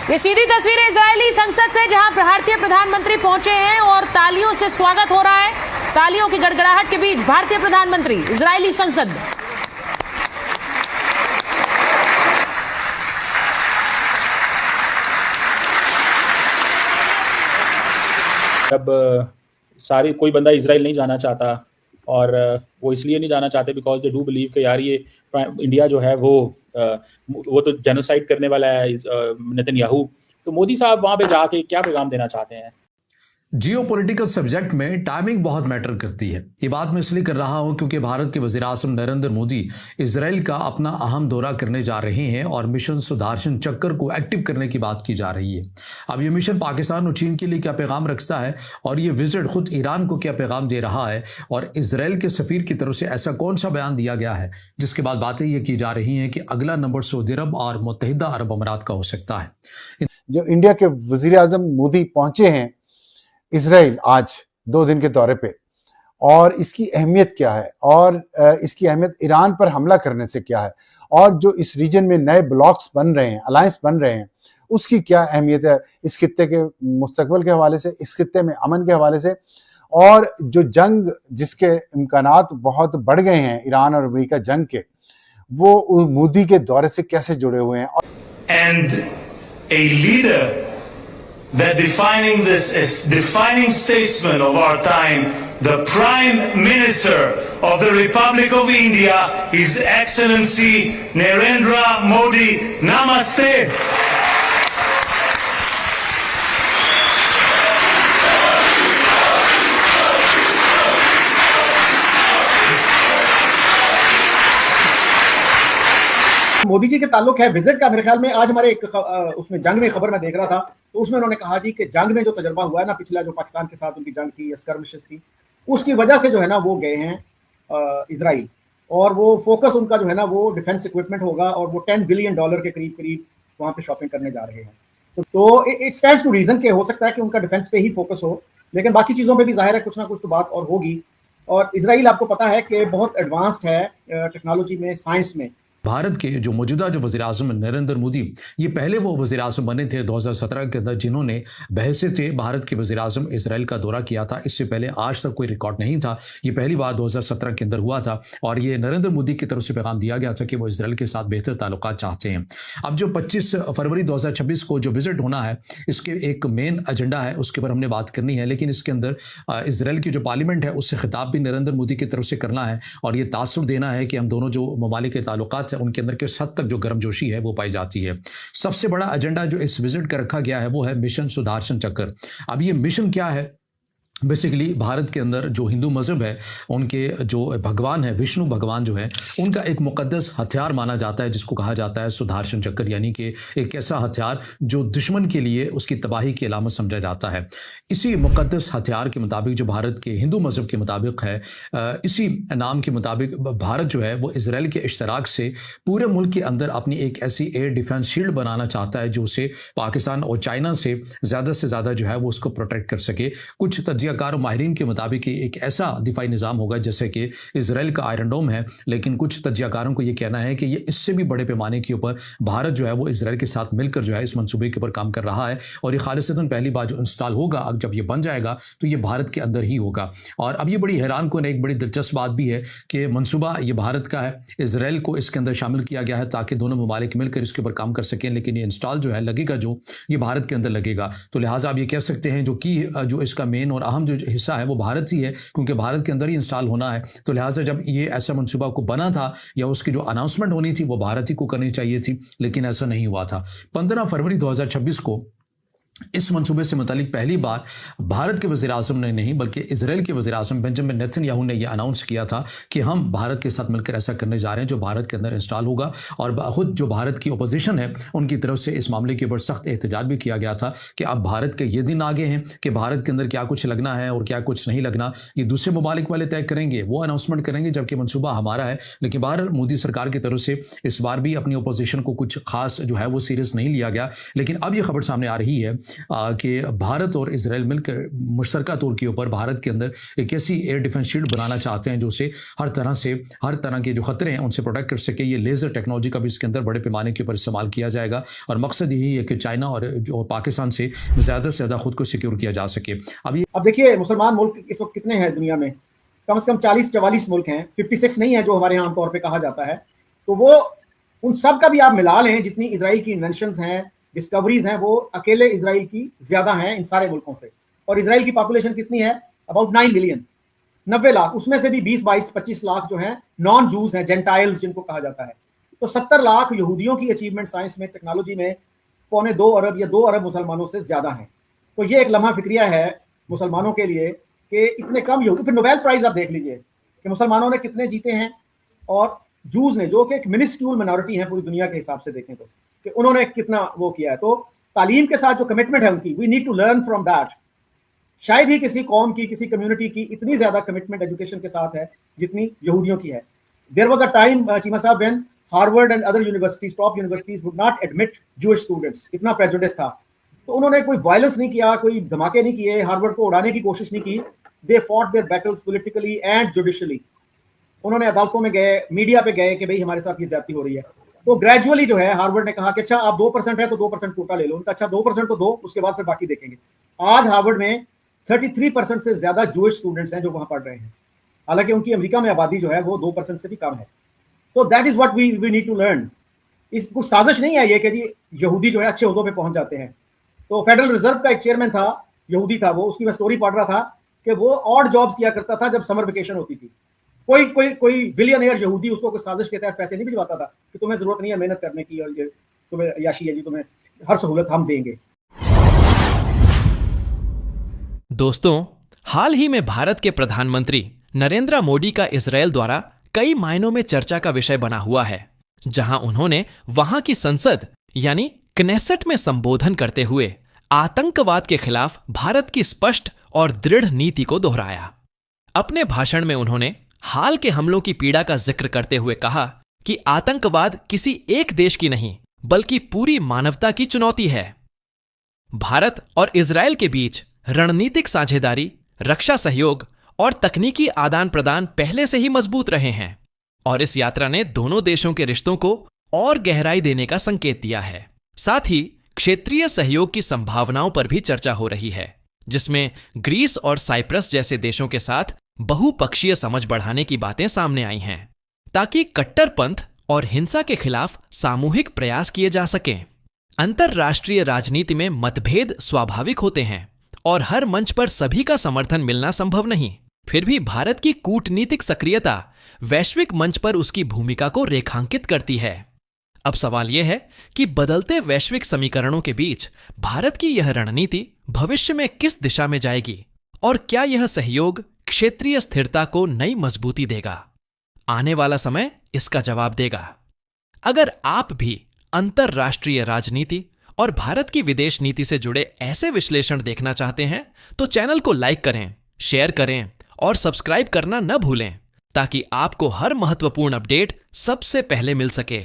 ये सीधी तस्वीरें इजरायली संसद से, जहां भारतीय प्रधानमंत्री पहुंचे हैं और तालियों से स्वागत हो रहा है। तालियों की गड़गड़ाहट के बीच भारतीय प्रधानमंत्री इजरायली संसद में। अब सारे कोई बंदा इजराइल नहीं जाना चाहता, और वो इसलिए नहीं जाना चाहते बिकॉज दे डू बिलीव कि यार ये इंडिया जो है वो तो जेनोसाइड करने वाला है नेतन्याहू। तो मोदी साहब वहां पे जाके क्या पैगाम देना चाहते हैं? जियोपॉलिटिकल सब्जेक्ट में टाइमिंग बहुत मैटर करती है। ये बात मैं इसलिए कर रहा हूं क्योंकि भारत के वज़ीर-ए-आज़म नरेंद्र मोदी इजराइल का अपना अहम दौरा करने जा रहे हैं और मिशन सुदर्शन चक्र को एक्टिव करने की बात की जा रही है। अब ये मिशन पाकिस्तान और चीन के लिए क्या पैगाम रखता है, और ये विजिट खुद ईरान को क्या पैगाम दे रहा है, और इजराइल के सफीर की तरफ से ऐसा कौन सा बयान दिया गया है जिसके बाद बातें ये की जा रही हैं कि अगला नंबर सऊदी अरब और मुत्तहिदा अरब अमीरात का हो सकता है। जो इंडिया के वज़ीर-ए-आज़म मोदी पहुंचे हैं इजराइल आज 2 दिन के दौरे पे, और इसकी अहमियत क्या है, और इसकी अहमियत ईरान पर हमला करने से क्या है, और जो इस रीजन में नए ब्लॉक्स बन रहे हैं, अलायंस बन रहे हैं, उसकी क्या अहमियत है इस खित्ते के मुस्तकबिल के हवाले से, इस खित्ते में अमन के हवाले से, और जो जंग जिसके इम्कानात बहुत बढ़ गए हैं ईरान और अमेरिका जंग के, वो मोदी के दौरे से कैसे जुड़े हुए हैं। And a leader that defining this as defining statesman of our time, the Prime Minister of the Republic of India, His Excellency Narendra Modi. Namaste. Modi ji के ताल्लुक है विजिट का। मेरे ख्याल में आज हमारे एक उसमें जंग में खबर मैं देख रहा था, तो उसमें उन्होंने कहा जी कि जंग में जो तजुर्बा हुआ है ना, पिछला जो पाकिस्तान के साथ उनकी जंग थी, स्कर्मिशेस थी, उसकी वजह से जो है ना वो गए हैं इजराइल, और वो फोकस उनका जो है ना वो डिफेंस इक्विपमेंट होगा, और वो $10 बिलियन के करीब वहाँ पे शॉपिंग करने जा रहे हैं। तो इट स्टैंड्स टू रीजन के हो सकता है कि उनका डिफेंस पे ही फोकस हो, लेकिन बाकी चीज़ों पर भी जाहिर है कुछ ना कुछ तो बात और होगी। और इसराइल आपको पता है कि बहुत एडवांस्ड है टेक्नोलॉजी में, साइंस में। भारत के जो मौजूदा जो वज़ीर-ए-आज़म नरेंद्र मोदी, ये पहले वो वज़ीर-ए-आज़म बने थे 2017 के अंदर जिन्होंने बहैसियत भारत के वज़ीर-ए-आज़म इसराइल का दौरा किया था। इससे पहले आज तक कोई रिकॉर्ड नहीं था, ये पहली बार 2017 के अंदर हुआ था, और ये नरेंद्र मोदी की तरफ से पैगाम दिया गया था कि वो इसराइल के साथ बेहतर ताल्लुकात चाहते हैं। अब जो 25 फरवरी 2026 को जो विजिट होना है, इसके एक मेन एजेंडा है, उसके ऊपर हमने बात करनी है, लेकिन इसके अंदर इसराइल की जो पार्लियामेंट है उससे खिताब भी नरेंद्र मोदी की तरफ से करना है, और ये तासुर देना है कि हम दोनों जो ममालिक के ताल्लुकात है उनके अंदर किस हद तक जो गर्मजोशी है वो पाई जाती है। सबसे बड़ा एजेंडा जो इस विजिट का रखा गया है वो है मिशन सुदर्शन चक्र। अब ये मिशन क्या है? बेसिकली भारत के अंदर जो हिंदू मज़हब है, उनके जो भगवान है विष्णु भगवान जो है, उनका एक मुक़द्दस हथियार माना जाता है जिसको कहा जाता है सुदर्शन चक्र, यानी कि एक ऐसा हथियार जो दुश्मन के लिए उसकी तबाही की अलामत समझा जाता है। इसी मुक़द्दस हथियार के मुताबिक जो भारत के हिंदू मज़हब के मुताबिक है, इसी नाम के मुताबिक भारत जो है वो इसराइल के इश्तराक से पूरे मुल्क के अंदर अपनी एक ऐसी एयर डिफेंस शील्ड बनाना चाहता है जो उसे पाकिस्तान और चाइना से ज़्यादा जो है वो उसको प्रोटेक्ट कर सके। कुछ कार माहिरीन के मुताबिक एक ऐसा दिफाई निज़ाम होगा जैसे कि इसराइल का आयरन डोम है, लेकिन कुछ तज्जियाकारों को यह कहना है कि ये इससे भी बड़े पैमाने के ऊपर भारत जो है वो इसराइल के साथ मिलकर जो है इस मंसूबे के ऊपर काम कर रहा है, और ये खालिसतन पहली बार जो इंस्टॉल होगा, अब जब ये बन जाएगा तो ये भारत के अंदर ही होगा। और अब ये बड़ी हैरान कुन एक बड़ी दिलचस्प बात भी है कि मंसूबा ये भारत का है, इसराइल को इसके अंदर शामिल किया गया है ताकि दोनों ममालिक मिलकर इसके ऊपर काम कर सकें, लेकिन ये इंस्टॉल जो है लगेगा जो ये भारत के अंदर लगेगा। तो लिहाजा आप ये कह सकते हैं जो इसका मेन और अहम जो हिस्सा है वो भारत ही है, क्योंकि भारत के अंदर ही इंस्टॉल होना है। तो लिहाजा जब ये ऐसा मंसूबा को बना था या उसकी जो अनाउंसमेंट होनी थी वो भारत ही को करनी चाहिए थी, लेकिन ऐसा नहीं हुआ था। 15 फरवरी 2026 को इस मंसूबे से मुतालिक पहली बार भारत के वज़ीर-ए-आज़म ने नहीं बल्कि इजराइल के वज़ीर-ए-आज़म बेंजामिन नेतन्याहू ने यह अनाउंस किया था कि हम भारत के साथ मिलकर ऐसा करने जा रहे हैं जो भारत के अंदर इंस्टॉल होगा। और खुद जो भारत की अपोजिशन है उनकी तरफ से इस मामले के ऊपर सख्त एहतजाज भी किया गया था कि अब भारत के ये दिन आगे हैं कि भारत के अंदर क्या कुछ लगना है और क्या कुछ नहीं लगना ये दूसरे ममालिक वाले तय करेंगे, वो अनाउंसमेंट करेंगे, जबकि मनसूबा हमारा है। लेकिन बहरहाल मोदी सरकार की तरफ से इस बार भी अपनी अपोजिशन को कुछ खास जो है वो सीरियस नहीं लिया गया। लेकिन अब यह खबर सामने आ रही है कि भारत और इजराइल मिलकर मुश्तरका तौर के ऊपर भारत के अंदर एक ऐसी एयर डिफेंस शील्ड बनाना चाहते हैं जो से हर तरह के जो खतरे हैं उनसे प्रोटेक्ट कर सके। ये लेज़र टेक्नोलॉजी का भी इसके अंदर बड़े पैमाने के ऊपर इस्तेमाल किया जाएगा और मकसद यही है कि चाइना और जो पाकिस्तान से ज़्यादा खुद को सिक्योर किया जा सके। अब देखिए मुसलमान मुल्क इस वक्त कितने हैं दुनिया में, कम से कम 40-44 मुल्क हैं, 56 नहीं है जो हमारे यहाँ आमतौर पे कहा जाता है। तो वो उन सब का भी आप मिला लें, जितनी इजराइल की इन्वेंशंस हैं, डिस्कवरीज हैं, वो अकेले इजराइल की ज्यादा हैं इन सारे मुल्कों से। और इजराइल की पॉपुलेशन कितनी है? About 9 million, 90 lakh. उसमें से भी 20-22-25 लाख जो हैं नॉन जूज हैं, जेंटाइल्स जिनको कहा जाता है। तो 70 लाख यहूदियों की अचीवमेंट साइंस में, टेक्नोलॉजी में 2.25 अरब या 2 अरब मुसलमानों से ज्यादा है। तो ये एक लम्हा फिक्रिया है मुसलमानों के लिए कि इतने कम यहूदी। फिर नोबेल प्राइज आप देख लीजिए कि मुसलमानों ने कितने जीते हैं और जूज ने, जो कि एक मिनिस्क्यूल माइनॉरिटी है पूरी दुनिया के हिसाब से देखें तो, कि उन्होंने कितना वो किया है। तो तालीम के साथ जो कमिटमेंट है उनकी, we need to learn from that. शायद ही किसी कौम की, किसी कम्युनिटी की इतनी ज्यादा कमिटमेंट एजुकेशन के साथ है जितनी यहूदियों की है। There was a time Cheema साहब when Harvard and other universities, top universities would not admit Jewish students. इतना प्रेजुडिस था। तो उन्होंने कोई वायलेंस नहीं किया, कोई धमाके नहीं किए, हार्वर्ड को उड़ाने की कोशिश नहीं की। They fought their battles politically and judicially. उन्होंने अदालतों में गए, मीडिया पे गए कि भाई हमारे साथ ये ज्यादती हो रही है। तो ग्रेजुअली जो है हार्वर्ड ने कहा कि अच्छा आप 2% है तो 2% कोटा ले लो। उनका अच्छा 2% तो दो, उसके बाद फिर बाकी देखेंगे। आज हार्वर्ड में 33% से ज्यादा जूइश स्टूडेंट्स हैं जो वहां पढ़ रहे हैं, हालांकि उनकी अमेरिका में आबादी जो है वो 2% से भी कम है। So that is what we need to learn. इस कुछ साजिश नहीं है ये कि जी यहूदी जो है अच्छे ओहदों पे पहुंच जाते हैं। तो फेडरल रिजर्व का एक चेयरमैन था, यहूदी था वो, उसकी मैं स्टोरी पढ़ रहा था कि वो ऑड जॉब्स किया करता था जब समर वेकेशन होती थी। कोई बिलियनियर यहूदी उसको कोई साजिश के तहत पैसे नहीं भिजवाता था कि तुम्हें जरूरत नहीं है मेहनत करने की और ये तुम्हें याशी है जी, तुम्हें हर सहूलत हम देंगे। दोस्तों, हाल ही में भारत के प्रधानमंत्री नरेंद्र मोदी का इजरायल द्वारा कई मायनों में चर्चा का विषय बना हुआ है, जहां उन्होंने वहां की संसद यानी क्नेसेट में संबोधन करते हुए आतंकवाद के खिलाफ भारत की स्पष्ट और दृढ़ नीति को दोहराया। अपने भाषण में उन्होंने हाल के हमलों की पीड़ा का जिक्र करते हुए कहा कि आतंकवाद किसी एक देश की नहीं बल्कि पूरी मानवता की चुनौती है। भारत और इजरायल के बीच रणनीतिक साझेदारी, रक्षा सहयोग और तकनीकी आदान प्रदान पहले से ही मजबूत रहे हैं और इस यात्रा ने दोनों देशों के रिश्तों को और गहराई देने का संकेत दिया है। साथ ही क्षेत्रीय सहयोग की संभावनाओं पर भी चर्चा हो रही है, जिसमें ग्रीस और साइप्रस जैसे देशों के साथ बहुपक्षीय समझ बढ़ाने की बातें सामने आई हैं, ताकि कट्टरपंथ और हिंसा के खिलाफ सामूहिक प्रयास किए जा सकें। अंतर्राष्ट्रीय राजनीति में मतभेद स्वाभाविक होते हैं और हर मंच पर सभी का समर्थन मिलना संभव नहीं। फिर भी भारत की कूटनीतिक सक्रियता वैश्विक मंच पर उसकी भूमिका को रेखांकित करती है। अब सवाल यह है कि बदलते वैश्विक समीकरणों के बीच भारत की यह रणनीति भविष्य में किस दिशा में जाएगी और क्या यह सहयोग क्षेत्रीय स्थिरता को नई मजबूती देगा? आने वाला समय इसका जवाब देगा। अगर आप भी अंतर्राष्ट्रीय राजनीति और भारत की विदेश नीति से जुड़े ऐसे विश्लेषण देखना चाहते हैं तो चैनल को लाइक करें, शेयर करें और सब्सक्राइब करना न भूलें, ताकि आपको हर महत्वपूर्ण अपडेट सबसे पहले मिल सके।